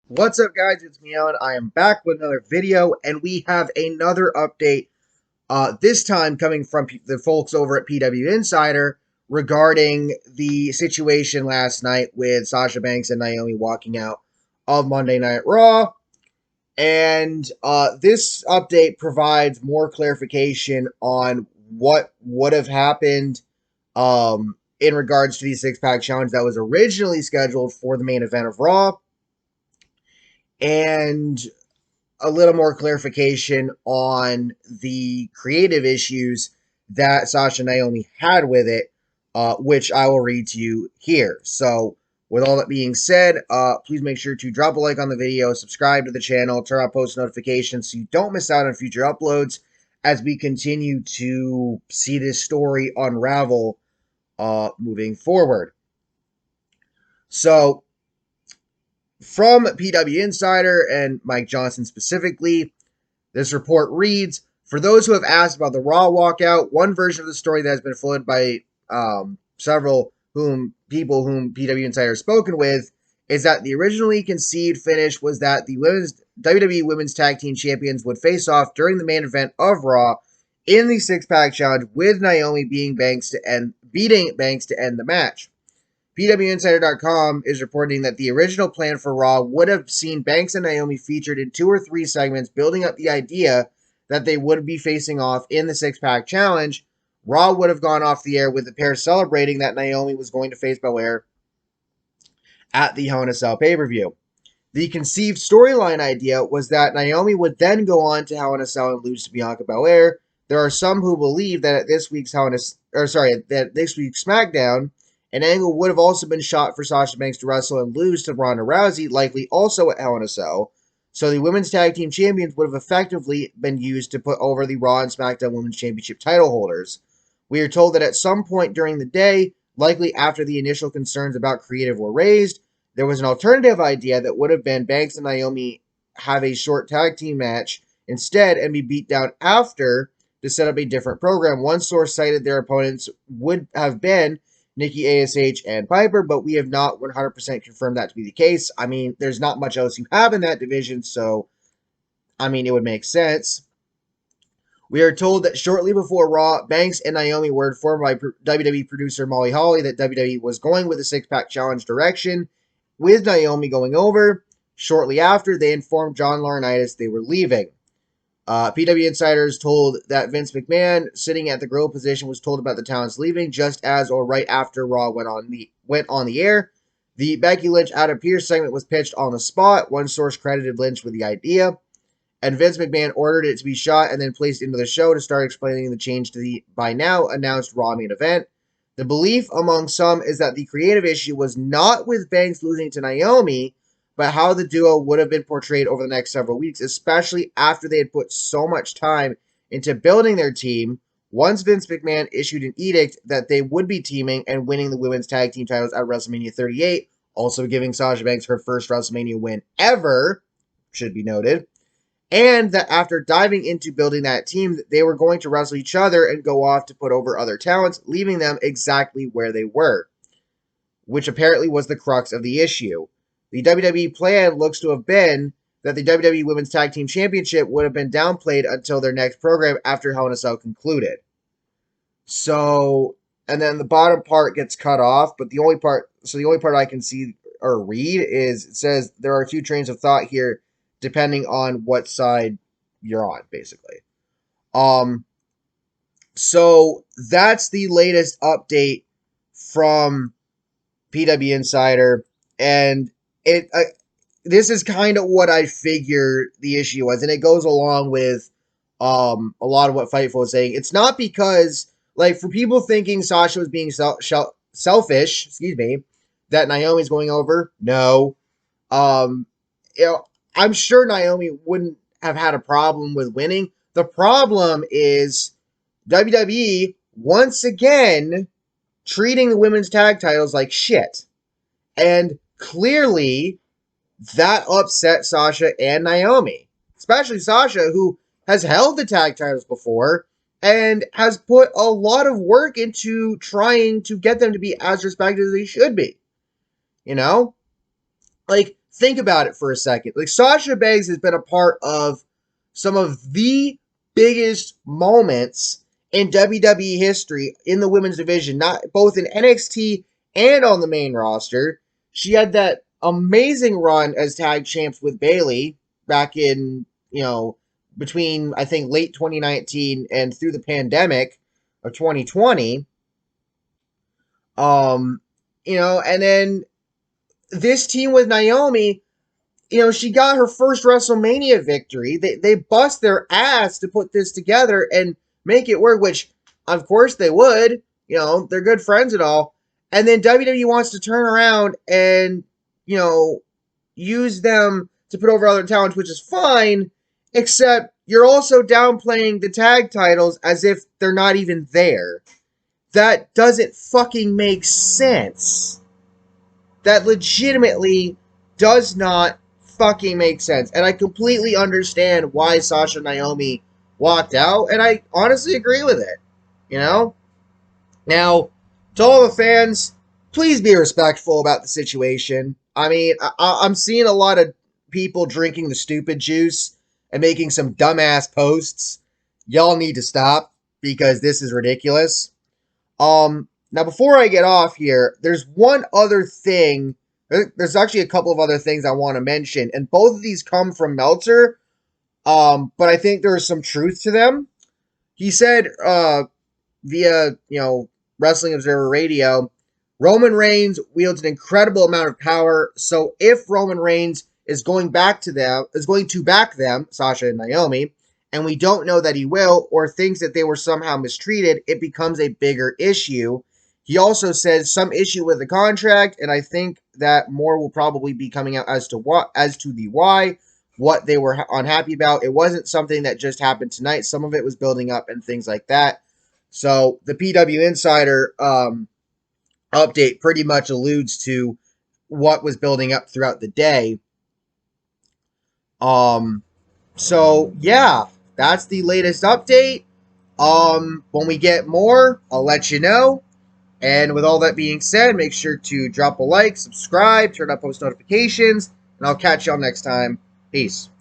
What's up, guys? It's me, Alan. I am back with another video, and we have another update. This time coming from the folks over at PW Insider regarding the situation last night with Sasha Banks and Naomi walking out of Monday Night Raw. And this update provides more clarification on what would have happened in regards to the six-pack challenge that was originally scheduled for the main event of Raw, and a little more clarification on the creative issues that Sasha and Naomi had with it, which I will read to you here. So, with all that being said, please make sure to drop a like on the video, subscribe to the channel, turn on post notifications so you don't miss out on future uploads as we continue to see this story unravel moving forward. So, from PW Insider and Mike Johnson specifically, this report reads, for those who have asked about the Raw walkout, one version of the story that has been floated by several people whom PW Insider has spoken with is that the originally conceived finish was that the WWE Women's Tag Team Champions would face off during the main event of Raw in the six-pack challenge, with Naomi beating Banks to end the match. PWInsider.com is reporting that the original plan for Raw would have seen Banks and Naomi featured in 2 or 3 segments, building up the idea that they would be facing off in the six-pack challenge. Raw would have gone off the air with the pair celebrating that Naomi was going to face Belair at the Hell in a Cell pay-per-view. The conceived storyline idea was that Naomi would then go on to Hell in a Cell and lose to Bianca Belair. There are some who believe that at this week's SmackDown, an angle would have also been shot for Sasha Banks to wrestle and lose to Ronda Rousey, likely also at Hell in a Cell. So the Women's Tag Team Champions would have effectively been used to put over the Raw and SmackDown Women's Championship title holders. We are told that at some point during the day, likely after the initial concerns about creative were raised, there was an alternative idea that would have been Banks and Naomi have a short tag team match instead and be beat down after to set up a different program. One source cited their opponents would have been Nikki ASH and Piper, but we have not 100% confirmed that to be the case. I mean, there's not much else you have in that division, so, I mean, it would make sense. We are told that shortly before Raw, Banks and Naomi were informed by WWE producer Molly Holly that WWE was going with a six-pack challenge direction, with Naomi going over. Shortly after, they informed John Laurinaitis they were leaving. PW Insiders told that Vince McMahon, sitting at the grill position, was told about the talents leaving just as or right after Raw went on the air. The Becky Lynch Adam Pearce segment was pitched on the spot. One source credited Lynch with the idea, and Vince McMahon ordered it to be shot and then placed into the show to start explaining the change to the by now announced Raw main event. The belief among some is that the creative issue was not with Banks losing to Naomi, but how the duo would have been portrayed over the next several weeks, especially after they had put so much time into building their team. Once Vince McMahon issued an edict that they would be teaming and winning the women's tag team titles at WrestleMania 38, also giving Sasha Banks her first WrestleMania win ever, should be noted, and that after diving into building that team, they were going to wrestle each other and go off to put over other talents, leaving them exactly where they were, which apparently was the crux of the issue. The WWE plan looks to have been that the WWE Women's Tag Team Championship would have been downplayed until their next program after Hell in a Cell concluded. So, and then the bottom part gets cut off, but the only part I can see or read is it says there are 2 trains of thought here, depending on what side you're on, basically. So that's the latest update from PW Insider, and this is kind of what I figured the issue was, and it goes along with a lot of what Fightful is saying. It's not because, like, for people thinking Sasha was being selfish, that Naomi's going over. No, I'm sure Naomi wouldn't have had a problem with winning. The problem is WWE once again treating the women's tag titles like shit. And clearly, that upset Sasha and Naomi. Especially Sasha, who has held the tag titles before and has put a lot of work into trying to get them to be as respected as they should be. You know? Like, think about it for a second. Like, Sasha Banks has been a part of some of the biggest moments in WWE history in the women's division, not both in NXT and on the main roster. She had that amazing run as tag champs with Bayley back in, between, I think, late 2019 and through the pandemic of 2020. And then this team with Naomi, she got her first WrestleMania victory. They bust their ass to put this together and make it work, which, of course, they would. They're good friends and all. And then WWE wants to turn around and, use them to put over other talents, which is fine, except you're also downplaying the tag titles as if they're not even there. That doesn't fucking make sense. That legitimately does not fucking make sense. And I completely understand why Sasha Naomi walked out, and I honestly agree with it. Now, to all the fans, please be respectful about the situation. I mean, I'm seeing a lot of people drinking the stupid juice and making some dumbass posts. Y'all need to stop, because this is ridiculous. Now, before I get off here, there's one other thing. There's actually a couple of other things I want to mention, and both of these come from Meltzer, but I think there is some truth to them. He said, via, Wrestling Observer Radio, Roman Reigns wields an incredible amount of power, so if Roman Reigns is going to back them, Sasha and Naomi, and we don't know that he will, or thinks that they were somehow mistreated, it becomes a bigger issue. He also says some issue with the contract, and I think that more will probably be coming out as to the why, what they were unhappy about. It wasn't something that just happened tonight. Some of it was building up and things like that. So the PW Insider update pretty much alludes to what was building up throughout the day. So yeah, that's the latest update. When we get more, I'll let you know. And with all that being said, make sure to drop a like, subscribe, turn on post notifications, and I'll catch y'all next time. Peace.